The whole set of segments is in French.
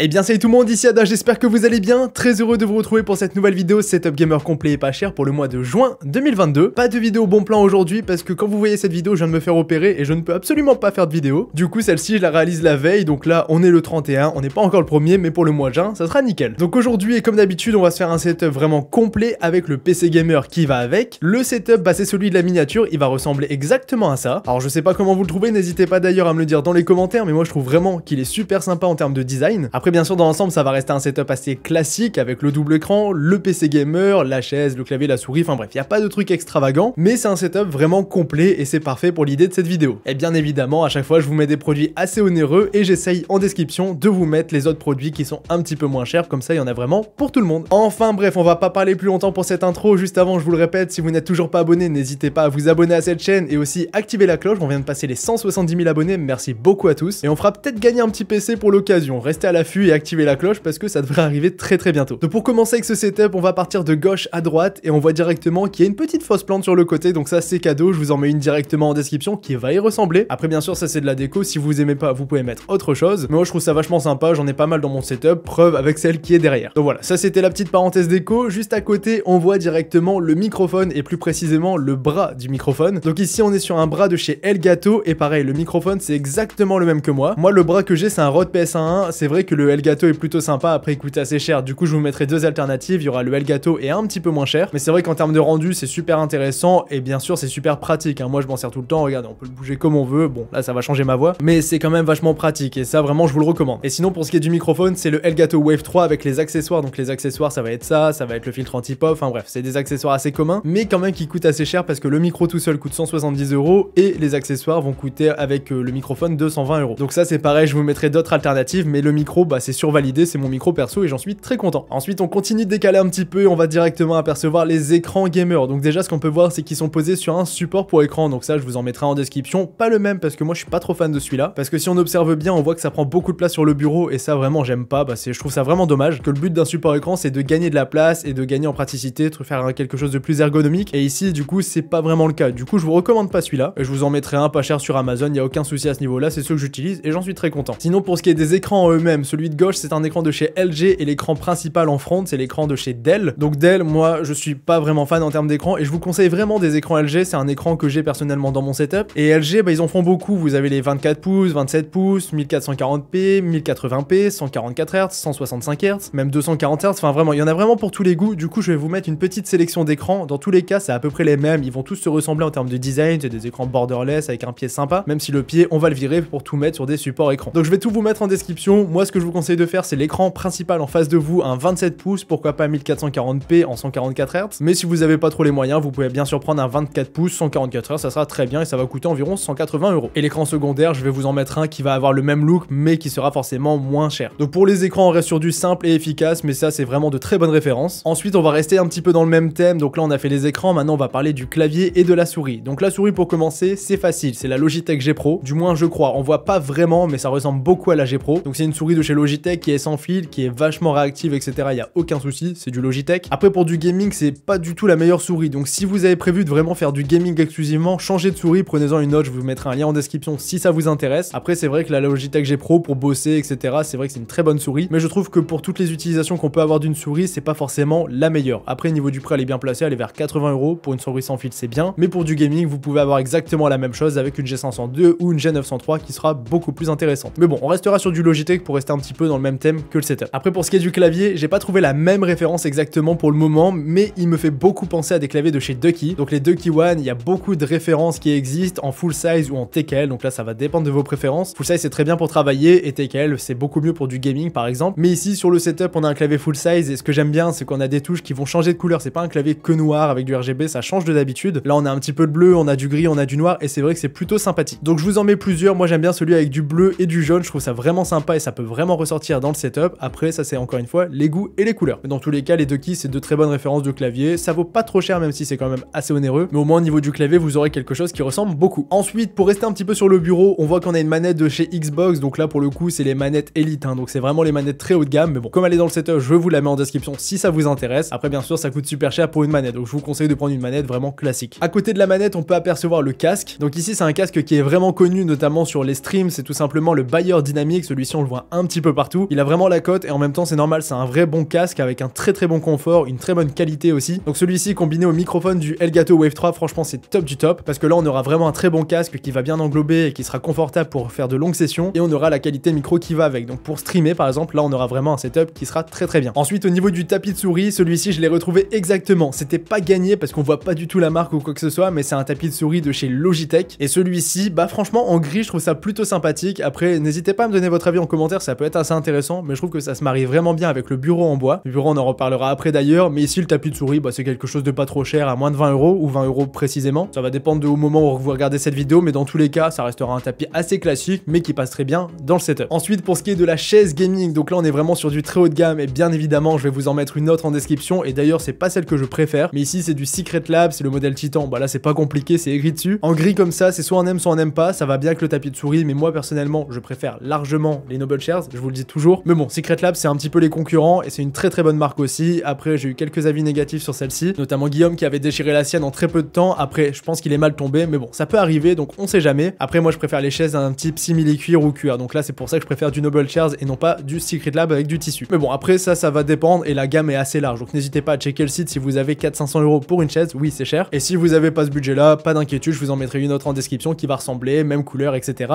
Eh bien salut tout le monde, ici Ada, j'espère que vous allez bien. Très heureux de vous retrouver pour cette nouvelle vidéo setup gamer complet et pas cher pour le mois de juin 2022. Pas de vidéo bon plan aujourd'hui parce que quand vous voyez cette vidéo, je viens de me faire opérer et je ne peux absolument pas faire de vidéo. Du coup celle-ci je la réalise la veille, donc là on est le 31, on n'est pas encore le premier, mais pour le mois de juin ça sera nickel. Donc aujourd'hui et comme d'habitude on va se faire un setup vraiment complet avec le PC gamer qui va avec. Le setup bah c'est celui de la miniature, il va ressembler exactement à ça. Alors je sais pas comment vous le trouvez, n'hésitez pas d'ailleurs à me le dire dans les commentaires, mais moi je trouve vraiment qu'il est super sympa en termes de design. Après bien sûr dans l'ensemble ça va rester un setup assez classique avec le double écran, le PC gamer, la chaise, le clavier, la souris, enfin bref, il n'y a pas de truc extravagant, mais c'est un setup vraiment complet et c'est parfait pour l'idée de cette vidéo. Et bien évidemment à chaque fois je vous mets des produits assez onéreux et j'essaye en description de vous mettre les autres produits qui sont un petit peu moins chers, comme ça il y en a vraiment pour tout le monde. Enfin bref, on va pas parler plus longtemps pour cette intro, juste avant je vous le répète, si vous n'êtes toujours pas abonné, n'hésitez pas à vous abonner à cette chaîne et aussi activer la cloche, on vient de passer les 170 000 abonnés, merci beaucoup à tous, et on fera peut-être gagner un petit PC pour l'occasion, restez à l'affût et activez la cloche parce que ça devrait arriver très bientôt. Donc pour commencer avec ce setup, on va partir de gauche à droite et on voit directement qu'il y a une petite fausse plante sur le côté, donc ça c'est cadeau, je vous en mets une directement en description qui va y ressembler. Après bien sûr ça c'est de la déco, si vous aimez pas vous pouvez mettre autre chose, mais moi je trouve ça vachement sympa, j'en ai pas mal dans mon setup, preuve avec celle qui est derrière. Donc voilà, ça c'était la petite parenthèse déco. Juste à côté on voit directement le microphone et plus précisément le bras du microphone. Donc ici on est sur un bras de chez Elgato et pareil le microphone c'est exactement le même que moi. Moi le bras que j'ai c'est un Rode PS1, c'est vrai que le Elgato est plutôt sympa, après il coûte assez cher, du coup je vous mettrai deux alternatives, il y aura le Elgato et un petit peu moins cher, mais c'est vrai qu'en termes de rendu c'est super intéressant et bien sûr c'est super pratique, hein. Moi je m'en sers tout le temps, regardez on peut le bouger comme on veut, bon là ça va changer ma voix, mais c'est quand même vachement pratique et ça vraiment je vous le recommande. Et sinon pour ce qui est du microphone c'est le Elgato Wave 3 avec les accessoires, donc les accessoires ça va être ça va être le filtre anti-pop, enfin bref c'est des accessoires assez communs, mais quand même qui coûtent assez cher parce que le micro tout seul coûte 170 € et les accessoires vont coûter avec le microphone 220 €. Donc ça c'est pareil, je vous mettrai d'autres alternatives, mais le micro bah c'est survalidé, c'est mon micro perso et j'en suis très content. Ensuite on continue de décaler un petit peu et on va directement apercevoir les écrans gamer. Donc déjà ce qu'on peut voir c'est qu'ils sont posés sur un support pour écran, donc ça je vous en mettrai en description, pas le même parce que moi je suis pas trop fan de celui-là, parce que si on observe bien on voit que ça prend beaucoup de place sur le bureau et ça vraiment j'aime pas, bah je trouve ça vraiment dommage, que le but d'un support écran c'est de gagner de la place et de gagner en praticité, de faire quelque chose de plus ergonomique, et ici du coup c'est pas vraiment le cas, du coup je vous recommande pas celui-là, je vous en mettrai un pas cher sur Amazon, y a aucun souci à ce niveau là, c'est ceux que j'utilise et j'en suis très content. Sinon pour ce qui est des écrans en eux-mêmes, celui de gauche c'est un écran de chez LG et l'écran principal en front c'est l'écran de chez Dell. Donc Dell moi je suis pas vraiment fan en termes d'écran et je vous conseille vraiment des écrans LG, c'est un écran que j'ai personnellement dans mon setup, et LG bah ils en font beaucoup, vous avez les 24 pouces, 27 pouces, 1440p, 1080p, 144 Hz, 165 Hz, même 240 Hz, enfin vraiment il y en a vraiment pour tous les goûts. Du coup je vais vous mettre une petite sélection d'écrans, dans tous les cas c'est à peu près les mêmes, ils vont tous se ressembler en termes de design, c'est des écrans borderless avec un pied sympa, même si le pied on va le virer pour tout mettre sur des supports écrans. Donc je vais tout vous mettre en description. Moi ce que je vous conseille de faire c'est l'écran principal en face de vous, un 27 pouces, pourquoi pas 1440p en 144 Hz, mais si vous avez pas trop les moyens vous pouvez bien sûr prendre un 24 pouces 144 Hz, ça sera très bien et ça va coûter environ 180 €. Et l'écran secondaire je vais vous en mettre un qui va avoir le même look mais qui sera forcément moins cher. Donc pour les écrans on reste sur du simple et efficace, mais ça c'est vraiment de très bonnes références. Ensuite on va rester un petit peu dans le même thème, donc là on a fait les écrans, maintenant on va parler du clavier et de la souris. Donc la souris pour commencer c'est facile, c'est la Logitech G Pro, du moins je crois, on voit pas vraiment mais ça ressemble beaucoup à la G Pro. Donc c'est une souris de chez Logitech qui est sans fil, qui est vachement réactive etc, il y a aucun souci, c'est du Logitech. Après pour du gaming c'est pas du tout la meilleure souris, donc si vous avez prévu de vraiment faire du gaming exclusivement, changez de souris, prenez-en une autre, je vous mettrai un lien en description si ça vous intéresse. Après c'est vrai que la Logitech G Pro pour bosser etc, c'est vrai que c'est une très bonne souris, mais je trouve que pour toutes les utilisations qu'on peut avoir d'une souris c'est pas forcément la meilleure. Après niveau du prix elle est bien placée, elle est vers 80 € pour une souris sans fil, c'est bien, mais pour du gaming vous pouvez avoir exactement la même chose avec une G502 ou une G903 qui sera beaucoup plus intéressante. Mais bon on restera sur du Logitech pour rester un petit peu dans le même thème que le setup. Après pour ce qui est du clavier, j'ai pas trouvé la même référence exactement pour le moment, mais il me fait beaucoup penser à des claviers de chez Ducky. Donc les Ducky One, il y a beaucoup de références qui existent en full size ou en TKL, donc là ça va dépendre de vos préférences. Full size c'est très bien pour travailler et TKL c'est beaucoup mieux pour du gaming par exemple. Mais ici sur le setup on a un clavier full size et ce que j'aime bien c'est qu'on a des touches qui vont changer de couleur, c'est pas un clavier que noir avec du RGB, ça change de d'habitude. Là on a un petit peu de bleu, on a du gris, on a du noir et c'est vrai que c'est plutôt sympathique. Donc je vous en mets plusieurs, moi j'aime bien celui avec du bleu et du jaune, je trouve ça vraiment sympa et ça peut vraiment ressortir dans le setup. Après ça c'est encore une fois les goûts et les couleurs. Mais dans tous les cas les Ducky c'est de très bonnes références de clavier, ça vaut pas trop cher même si c'est quand même assez onéreux, mais au moins au niveau du clavier vous aurez quelque chose qui ressemble beaucoup. Ensuite pour rester un petit peu sur le bureau, on voit qu'on a une manette de chez Xbox, donc là pour le coup c'est les manettes Elite, hein, donc c'est vraiment les manettes très haut de gamme, mais bon comme elle est dans le setup je vous la mets en description si ça vous intéresse. Après bien sûr ça coûte super cher pour une manette, donc je vous conseille de prendre une manette vraiment classique. À côté de la manette on peut apercevoir le casque, donc ici c'est un casque qui est vraiment connu notamment sur les streams, c'est tout simplement le Bayer Dynamic, celui-ci on le voit un petit peu peu partout. Il a vraiment la cote et en même temps c'est normal, c'est un vrai bon casque avec un très bon confort, une très bonne qualité aussi. Donc celui-ci combiné au microphone du Elgato Wave 3, franchement c'est top du top parce que là on aura vraiment un très bon casque qui va bien englober et qui sera confortable pour faire de longues sessions et on aura la qualité micro qui va avec. Donc pour streamer par exemple, là on aura vraiment un setup qui sera très bien. Ensuite au niveau du tapis de souris, celui-ci je l'ai retrouvé exactement. C'était pas gagné parce qu'on voit pas du tout la marque ou quoi que ce soit, mais c'est un tapis de souris de chez Logitech et celui-ci, bah franchement en gris je trouve ça plutôt sympathique. Après n'hésitez pas à me donner votre avis en commentaire, ça peut être assez intéressant, mais je trouve que ça se marie vraiment bien avec le bureau en bois. Le bureau on en reparlera après d'ailleurs, mais ici le tapis de souris, bah c'est quelque chose de pas trop cher, à moins de 20 € ou 20 € précisément. Ça va dépendre au moment où vous regardez cette vidéo, mais dans tous les cas ça restera un tapis assez classique mais qui passe très bien dans le setup. Ensuite pour ce qui est de la chaise gaming, donc là on est vraiment sur du très haut de gamme et bien évidemment je vais vous en mettre une autre en description et d'ailleurs c'est pas celle que je préfère, mais ici c'est du Secret Lab, c'est le modèle Titan, bah là c'est pas compliqué, c'est écrit dessus. En gris comme ça, c'est soit on aime soit on n'aime pas, ça va bien avec le tapis de souris, mais moi personnellement je préfère largement les Noble Chairs, je vous le dis toujours. Mais bon, Secret Lab c'est un petit peu les concurrents et c'est une très bonne marque aussi. Après j'ai eu quelques avis négatifs sur celle-ci, notamment Guillaume qui avait déchiré la sienne en très peu de temps. Après je pense qu'il est mal tombé, mais bon ça peut arriver donc on sait jamais. Après moi je préfère les chaises d'un type simili-cuir ou cuir, donc là c'est pour ça que je préfère du Noble Chairs et non pas du Secret Lab avec du tissu. Mais bon après ça va dépendre et la gamme est assez large, donc n'hésitez pas à checker le site si vous avez 400-500 € pour une chaise, oui c'est cher. Et si vous avez pas ce budget là, pas d'inquiétude, je vous en mettrai une autre en description qui va ressembler, même couleur, etc.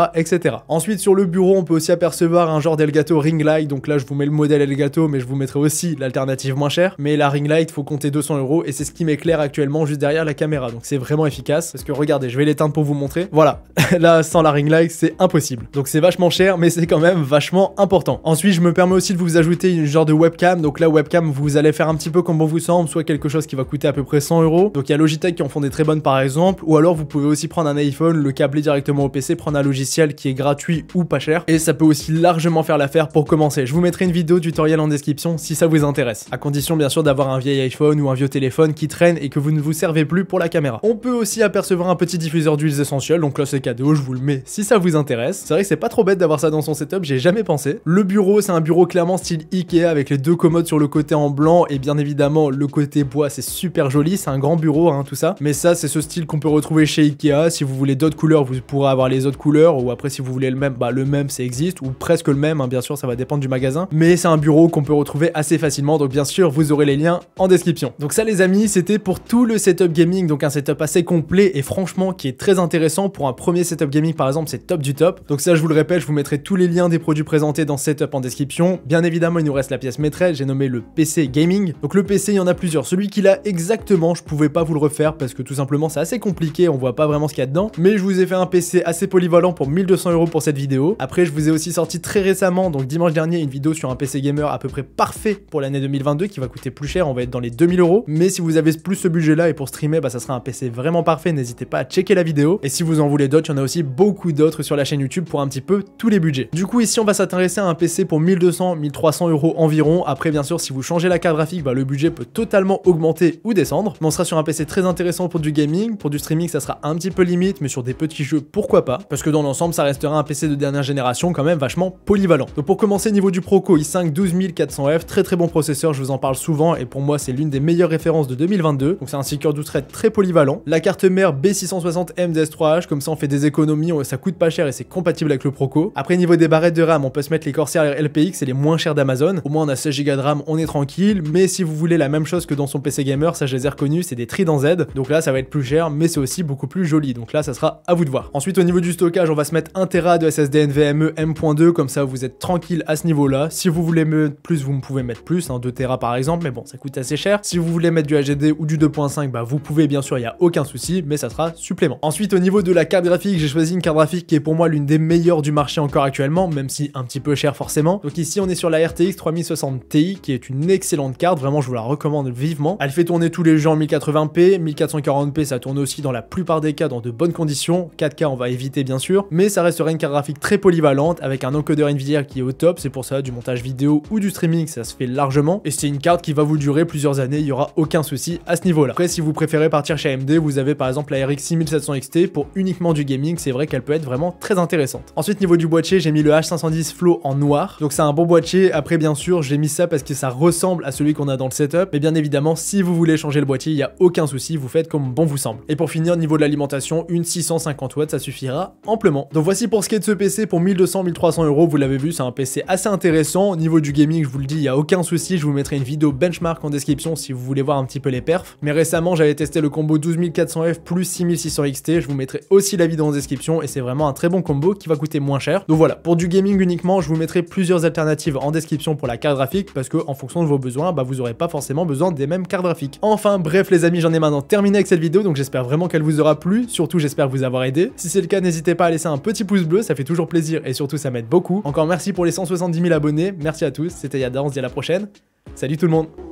Ensuite sur le bureau on peut aussi apercevoir un genre d'Elgato Ring Light, donc là je vous mets le modèle Elgato mais je vous mettrai aussi l'alternative moins chère. Mais la Ring Light faut compter 200 € et c'est ce qui m'éclaire actuellement juste derrière la caméra, donc c'est vraiment efficace parce que regardez, je vais l'éteindre pour vous montrer, voilà. Là sans la Ring Light c'est impossible, donc c'est vachement cher mais c'est quand même vachement important. Ensuite je me permets aussi de vous ajouter une genre de webcam, donc là webcam vous allez faire un petit peu comme bon vous semble, soit quelque chose qui va coûter à peu près 100 €, donc il y a Logitech qui en font des très bonnes par exemple, ou alors vous pouvez aussi prendre un iPhone, le câbler directement au PC, prendre un logiciel qui est gratuit ou pas cher, et ça peut aussi largement faire l'affaire pour commencer. Je vous mettrai une vidéo tutoriel en description si ça vous intéresse, à condition bien sûr d'avoir un vieil iPhone ou un vieux téléphone qui traîne et que vous ne vous servez plus pour la caméra. On peut aussi apercevoir un petit diffuseur d'huiles essentielles, donc là c'est cadeau, je vous le mets si ça vous intéresse. C'est vrai que c'est pas trop bête d'avoir ça dans son setup, j'ai jamais pensé. Le bureau c'est un bureau clairement style Ikea avec les deux commodes sur le côté en blanc et bien évidemment le côté bois, c'est super joli, c'est un grand bureau hein, tout ça, mais ça c'est ce style qu'on peut retrouver chez Ikea. Si vous voulez d'autres couleurs vous pourrez avoir les autres couleurs, ou après si vous voulez le même, bah le même ça existe, ou presque le même hein, bien sûr ça va dépendre du magasin, mais c'est un bureau qu'on peut retrouver assez facilement, donc bien sûr vous aurez les liens en description. Donc ça les amis, c'était pour tout le setup gaming, donc un setup assez complet et franchement qui est très intéressant pour un premier setup gaming par exemple, c'est top du top. Donc ça je vous le répète, je vous mettrai tous les liens des produits présentés dans ce setup en description. Bien évidemment il nous reste la pièce maîtresse, j'ai nommé le PC gaming. Donc le PC il y en a plusieurs, celui qu'il a exactement je pouvais pas vous le refaire parce que tout simplement c'est assez compliqué, on voit pas vraiment ce qu'il y a dedans, mais je vous ai fait un PC assez polyvalent pour 1200 € pour cette vidéo. Après je vous ai aussi sorti très récemment, donc dimanche dernier, une vidéo sur un PC gamer à peu près parfait pour l'année 2022 qui va coûter plus cher, on va être dans les 2000 €, mais si vous avez plus ce budget là et pour streamer bah ça sera un PC vraiment parfait, n'hésitez pas à checker la vidéo. Et si vous en voulez d'autres, il y en a aussi beaucoup d'autres sur la chaîne YouTube pour un petit peu tous les budgets. Du coup ici on va s'intéresser à un PC pour 1200-1300 € environ. Après bien sûr si vous changez la carte graphique, bah le budget peut totalement augmenter ou descendre, mais on sera sur un PC très intéressant pour du gaming. Pour du streaming ça sera un petit peu limite, mais sur des petits jeux pourquoi pas, parce que dans l'ensemble ça restera un PC de dernière génération quand même vachement polyvalent. Donc pour commencer niveau du Proco i5 12400F, très bon processeur, je vous en parle souvent et pour moi c'est l'une des meilleures références de 2022. Donc c'est un Seeker 12 threads très polyvalent. La carte mère B660M DS3H, comme ça on fait des économies, ça coûte pas cher et c'est compatible avec le Proco. Après niveau des barrettes de RAM, on peut se mettre les Corsair LPX, c'est les moins chers d'Amazon. Au moins on a 16 Go de RAM, on est tranquille, mais si vous voulez la même chose que dans son PC gamer, ça je les ai reconnus, c'est des Trident Z. Donc là ça va être plus cher, mais c'est aussi beaucoup plus joli. Donc là ça sera à vous de voir. Ensuite au niveau du stockage, on va se mettre 1 Tera de SSD NVMe M.2, comme ça vous êtes tranquille à ce niveau là. Si vous voulez mettre plus, vous pouvez mettre plus, hein, 2 Tera par exemple, mais bon ça coûte assez cher. Si vous voulez mettre du HDD ou du 2.5, bah vous pouvez bien sûr, il n'y a aucun souci, mais ça sera supplément. Ensuite au niveau de la carte graphique, j'ai choisi une carte graphique qui est pour moi l'une des meilleures du marché encore actuellement, même si un petit peu cher forcément. Donc ici on est sur la RTX 3060 Ti qui est une excellente carte, vraiment je vous la recommande vivement. Elle fait tourner tous les jeux en 1080p, 1440p ça tourne aussi dans la plupart des cas dans de bonnes conditions, 4K on va éviter bien sûr, mais ça restera une carte graphique très polyvalente avec un encodeur Nvidia qui est au top, c'est pour ça du montage vidéo ou du streaming ça se fait largement, et c'est une carte qui va vous durer plusieurs années, il y aura aucun souci à ce niveau là. Après si vous préférez partir chez AMD, vous avez par exemple la RX 6700 XT pour uniquement du gaming, c'est vrai qu'elle peut être vraiment très intéressante. Ensuite niveau du boîtier, j'ai mis le H510 Flow en noir, donc c'est un bon boîtier. Après bien sûr j'ai mis ça parce que ça ressemble à celui qu'on a dans le setup, mais bien évidemment si vous voulez changer le boîtier, il n'y a aucun souci, vous faites comme bon vous semble. Et pour finir niveau de l'alimentation, une 650 watts ça suffira amplement. Donc voici pour ce qui est de ce PC pour 1200-1300 €, vous l'avez vu, c'est un PC assez intéressant. Au niveau du gaming, je vous le dis, il n'y a aucun souci, je vous mettrai une vidéo benchmark en description si vous voulez voir un petit peu les perfs. Mais récemment, j'avais testé le combo 12400F plus 6600 XT, je vous mettrai aussi la vidéo en description et c'est vraiment un très bon combo qui va coûter moins cher. Donc voilà, pour du gaming uniquement, je vous mettrai plusieurs alternatives en description pour la carte graphique parce que en fonction de vos besoins, vous n'aurez pas forcément besoin des mêmes cartes graphiques. Enfin bref les amis, j'en ai maintenant terminé avec cette vidéo, donc j'espère vraiment qu'elle vous aura plu, surtout j'espère vous avoir aidé. Si c'est le cas, n'hésitez pas à laisser un petit pouce bleu, ça fait toujours plaisir et surtout ça m'aide beaucoup. Encore merci pour les 170 000 abonnés, merci à tous, c'était Yada, on se dit à la prochaine. Salut tout le monde.